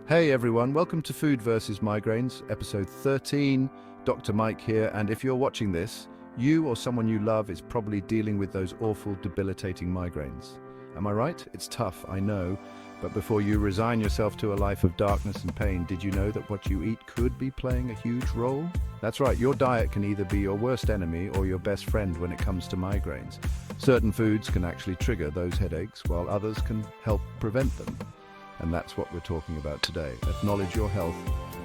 Hey everyone, welcome to Food vs. Migraines, episode 13. Dr. Mike here, and if you're watching this, you or someone you love is probably dealing with those awful, debilitating migraines. Am I right? It's tough, I know, but before you resign yourself to a life of darkness and pain, did you know that what you eat could be playing a huge role? That's right, your diet can either be your worst enemy or your best friend when it comes to migraines. Certain foods can actually trigger those headaches, while others can help prevent them. And that's what we're talking about today. Acknowledge your health.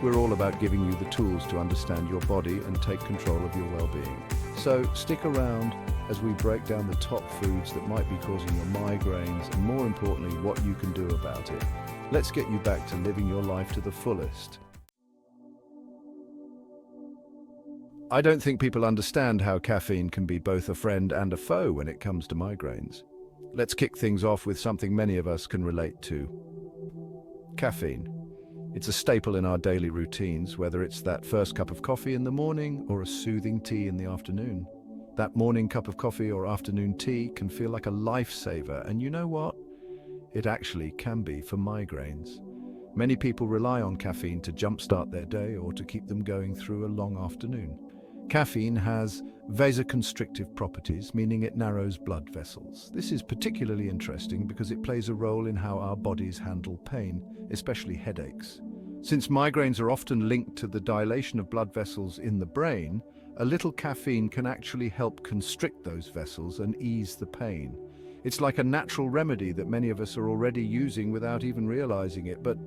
We're all about giving you the tools to understand your body and take control of your well-being. So stick around as we break down the top foods that might be causing your migraines and, more importantly, what you can do about it. Let's get you back to living your life to the fullest. I don't think people understand how caffeine can be both a friend and a foe when it comes to migraines. Let's kick things off with something many of us can relate to. Caffeine. It's a staple in our daily routines, whether it's that first cup of coffee in the morning or a soothing tea in the afternoon. That morning cup of coffee or afternoon tea can feel like a lifesaver, and you know what? It actually can be for migraines. Many people rely on caffeine to jumpstart their day or to keep them going through a long afternoon. Caffeine has vasoconstrictive properties, meaning it narrows blood vessels. This is particularly interesting because it plays a role in how our bodies handle pain, especially headaches. Since migraines are often linked to the dilation of blood vessels in the brain, a little caffeine can actually help constrict those vessels and ease the pain. It's like a natural remedy that many of us are already using without even realizing it. But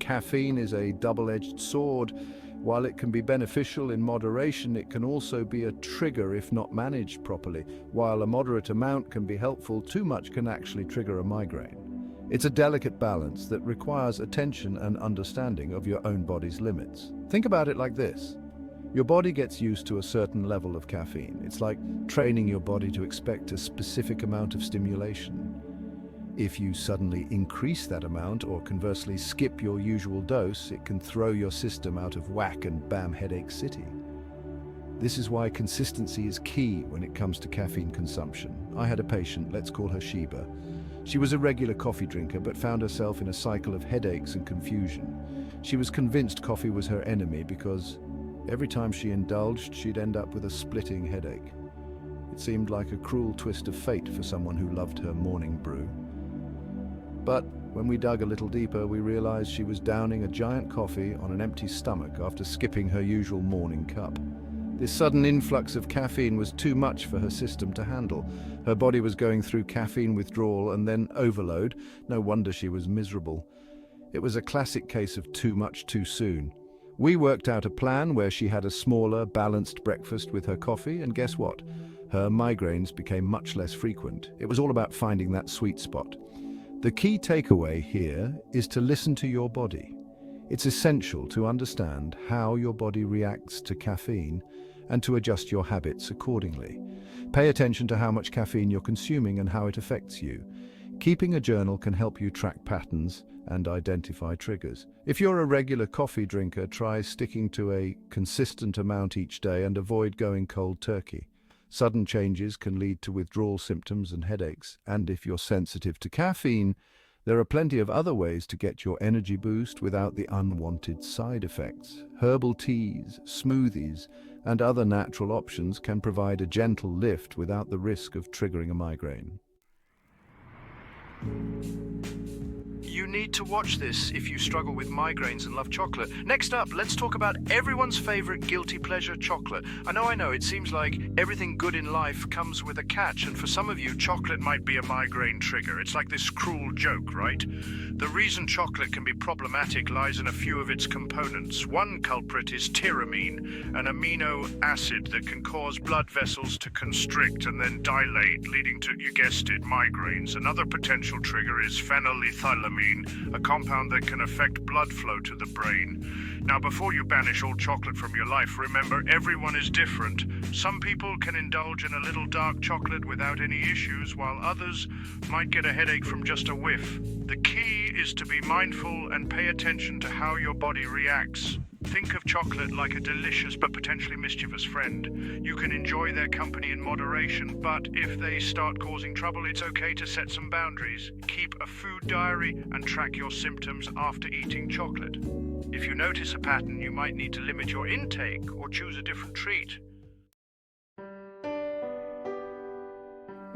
caffeine is a double-edged sword. While it can be beneficial in moderation, it can also be a trigger if not managed properly. While a moderate amount can be helpful, too much can actually trigger a migraine. It's a delicate balance that requires attention and understanding of your own body's limits. Think about it like this. Your body gets used to a certain level of caffeine. It's like training your body to expect a specific amount of stimulation. If you suddenly increase that amount or conversely skip your usual dose, it can throw your system out of whack and bam, headache city. This is why consistency is key when it comes to caffeine consumption. I had a patient, let's call her Sheba. She was a regular coffee drinker but found herself in a cycle of headaches and confusion. She was convinced coffee was her enemy because every time she indulged, she'd end up with a splitting headache. It seemed like a cruel twist of fate for someone who loved her morning brew. But when we dug a little deeper, we realized she was downing a giant coffee on an empty stomach after skipping her usual morning cup. This sudden influx of caffeine was too much for her system to handle. Her body was going through caffeine withdrawal and then overload. No wonder she was miserable. It was a classic case of too much too soon. We worked out a plan where she had a smaller, balanced breakfast with her coffee, and guess what? Her migraines became much less frequent. It was all about finding that sweet spot. The key takeaway here is to listen to your body. It's essential to understand how your body reacts to caffeine and to adjust your habits accordingly. Pay attention to how much caffeine you're consuming and how it affects you. Keeping a journal can help you track patterns and identify triggers. If you're a regular coffee drinker, try sticking to a consistent amount each day and avoid going cold turkey. Sudden changes can lead to withdrawal symptoms and headaches, and if you're sensitive to caffeine, there are plenty of other ways to get your energy boost without the unwanted side effects. Herbal teas, smoothies, and other natural options can provide a gentle lift without the risk of triggering a migraine. You need to watch this if you struggle with migraines and love chocolate. Next up, let's talk about everyone's favorite guilty pleasure, chocolate. I know, it seems like everything good in life comes with a catch, and for some of you, chocolate might be a migraine trigger. It's like this cruel joke, right? The reason chocolate can be problematic lies in a few of its components. One culprit is tyramine, an amino acid that can cause blood vessels to constrict and then dilate, leading to, you guessed it, migraines. Another potential trigger is phenylethylamine, a compound that can affect blood flow to the brain. Now, before you banish all chocolate from your life, remember everyone is different. Some people can indulge in a little dark chocolate without any issues, while others might get a headache from just a whiff. The key is to be mindful and pay attention to how your body reacts. Think of chocolate like a delicious but potentially mischievous friend. You can enjoy their company in moderation, but if they start causing trouble, it's okay to set some boundaries. Keep a food diary and track your symptoms after eating chocolate. If you notice a pattern, you might need to limit your intake or choose a different treat.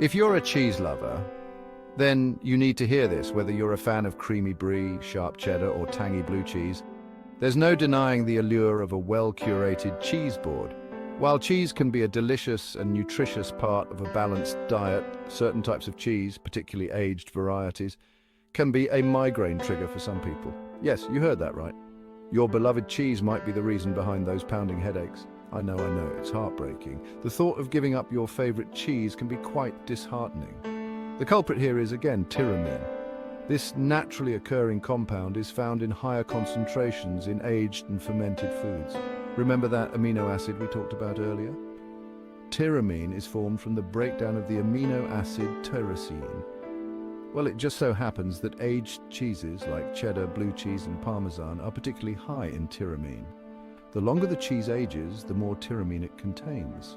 If you're a cheese lover, then you need to hear this, whether you're a fan of creamy brie, sharp cheddar, or tangy blue cheese. There's no denying the allure of a well-curated cheese board. While cheese can be a delicious and nutritious part of a balanced diet, certain types of cheese, particularly aged varieties, can be a migraine trigger for some people. Yes, you heard that right. Your beloved cheese might be the reason behind those pounding headaches. I know, it's heartbreaking. The thought of giving up your favorite cheese can be quite disheartening. The culprit here is, again, tyramine. This naturally occurring compound is found in higher concentrations in aged and fermented foods. Remember that amino acid we talked about earlier? Tyramine is formed from the breakdown of the amino acid tyrosine. Well, it just so happens that aged cheeses like cheddar, blue cheese, and parmesan are particularly high in tyramine. The longer the cheese ages, the more tyramine it contains.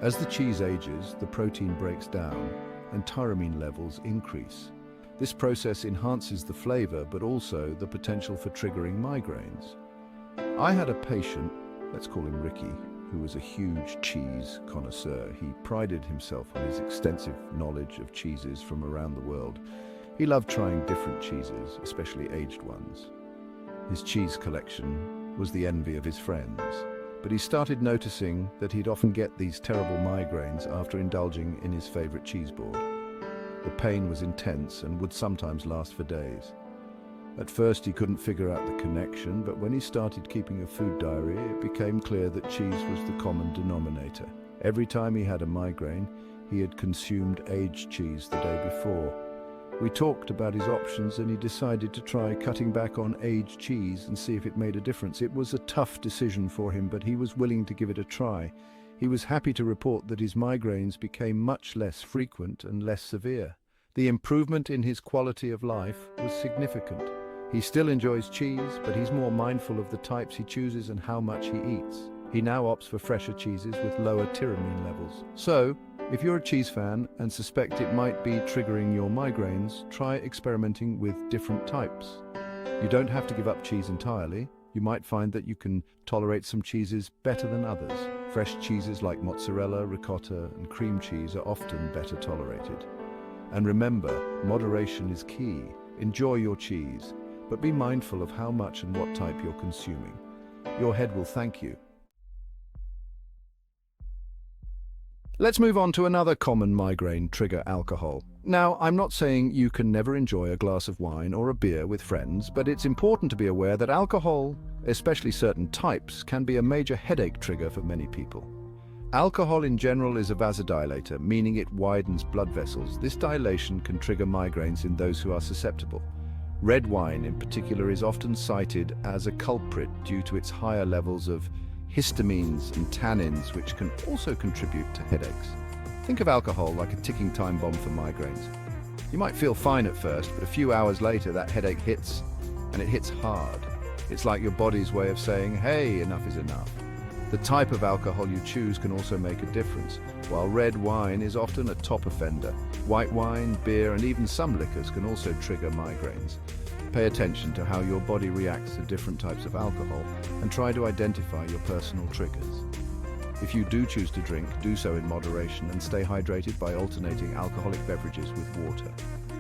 As the cheese ages, the protein breaks down and tyramine levels increase. This process enhances the flavor, but also the potential for triggering migraines. I had a patient, let's call him Ricky, who was a huge cheese connoisseur. He prided himself on his extensive knowledge of cheeses from around the world. He loved trying different cheeses, especially aged ones. His cheese collection was the envy of his friends, but he started noticing that he'd often get these terrible migraines after indulging in his favorite cheese board. The pain was intense and would sometimes last for days. At first he couldn't figure out the connection, but when he started keeping a food diary, it became clear that cheese was the common denominator. Every time he had a migraine, he had consumed aged cheese the day before. We talked about his options and he decided to try cutting back on aged cheese and see if it made a difference. It was a tough decision for him, but he was willing to give it a try. He was happy to report that his migraines became much less frequent and less severe. The improvement in his quality of life was significant. He still enjoys cheese, but he's more mindful of the types he chooses and how much he eats. He now opts for fresher cheeses with lower tyramine levels. So, if you're a cheese fan and suspect it might be triggering your migraines, try experimenting with different types. You don't have to give up cheese entirely. You might find that you can tolerate some cheeses better than others. Fresh cheeses like mozzarella, ricotta, and cream cheese are often better tolerated. And remember, moderation is key. Enjoy your cheese, but be mindful of how much and what type you're consuming. Your head will thank you. Let's move on to another common migraine trigger: alcohol. Now, I'm not saying you can never enjoy a glass of wine or a beer with friends, but it's important to be aware that alcohol, especially certain types, can be a major headache trigger for many people. Alcohol in general is a vasodilator, meaning it widens blood vessels. This dilation can trigger migraines in those who are susceptible. Red wine in particular is often cited as a culprit due to its higher levels of histamines and tannins, which can also contribute to headaches. Think of alcohol like a ticking time bomb for migraines. You might feel fine at first, but a few hours later that headache hits, and it hits hard. It's like your body's way of saying, hey, enough is enough. The type of alcohol you choose can also make a difference. While red wine is often a top offender, white wine, beer, and even some liquors can also trigger migraines. Pay attention to how your body reacts to different types of alcohol and try to identify your personal triggers. If you do choose to drink, do so in moderation and stay hydrated by alternating alcoholic beverages with water.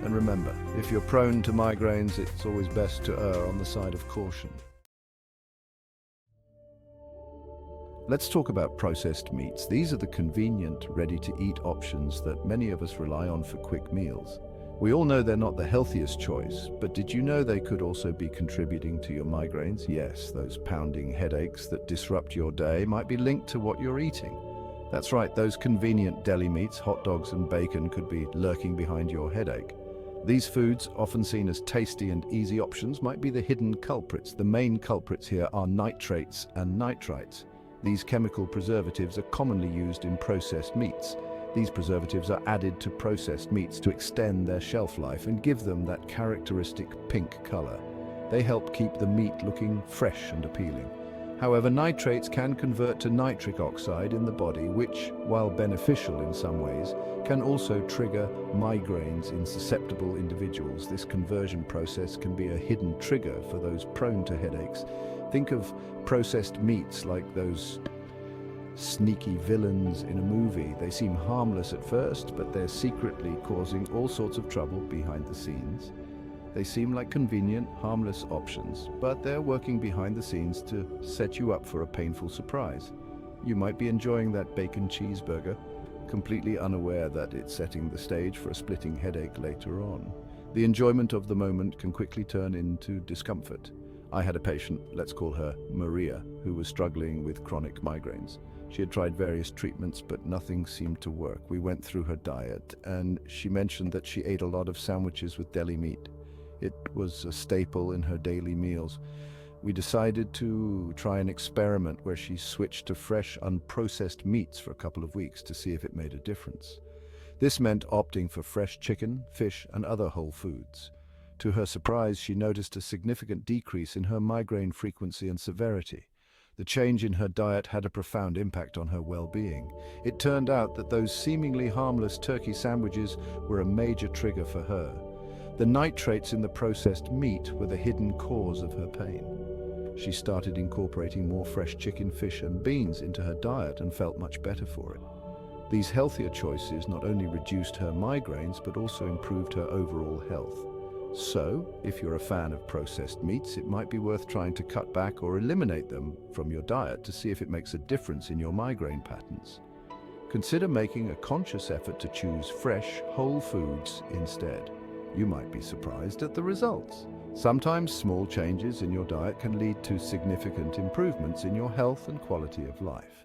And remember, if you're prone to migraines, it's always best to err on the side of caution. Let's talk about processed meats. These are the convenient, ready-to-eat options that many of us rely on for quick meals. We all know they're not the healthiest choice, but did you know they could also be contributing to your migraines? Yes, those pounding headaches that disrupt your day might be linked to what you're eating. That's right, those convenient deli meats, hot dogs and bacon could be lurking behind your headache. These foods, often seen as tasty and easy options, might be the hidden culprits. The main culprits here are nitrates and nitrites. These chemical preservatives are commonly used in processed meats. These preservatives are added to processed meats to extend their shelf life and give them that characteristic pink color. They help keep the meat looking fresh and appealing. However, nitrates can convert to nitric oxide in the body, which, while beneficial in some ways, can also trigger migraines in susceptible individuals. This conversion process can be a hidden trigger for those prone to headaches. Think of processed meats like those sneaky villains in a movie. They seem harmless at first, but they're secretly causing all sorts of trouble behind the scenes. They seem like convenient, harmless options, but they're working behind the scenes to set you up for a painful surprise. You might be enjoying that bacon cheeseburger, completely unaware that it's setting the stage for a splitting headache later on. The enjoyment of the moment can quickly turn into discomfort. I had a patient, let's call her Maria, who was struggling with chronic migraines. She had tried various treatments, but nothing seemed to work. We went through her diet, and she mentioned that she ate a lot of sandwiches with deli meat. It was a staple in her daily meals. We decided to try an experiment where she switched to fresh, unprocessed meats for a couple of weeks to see if it made a difference. This meant opting for fresh chicken, fish, and other whole foods. To her surprise, she noticed a significant decrease in her migraine frequency and severity. The change in her diet had a profound impact on her well-being. It turned out that those seemingly harmless turkey sandwiches were a major trigger for her. The nitrates in the processed meat were the hidden cause of her pain. She started incorporating more fresh chicken, fish, and beans into her diet and felt much better for it. These healthier choices not only reduced her migraines, but also improved her overall health. So, if you're a fan of processed meats, it might be worth trying to cut back or eliminate them from your diet to see if it makes a difference in your migraine patterns. Consider making a conscious effort to choose fresh, whole foods instead. You might be surprised at the results. Sometimes small changes in your diet can lead to significant improvements in your health and quality of life.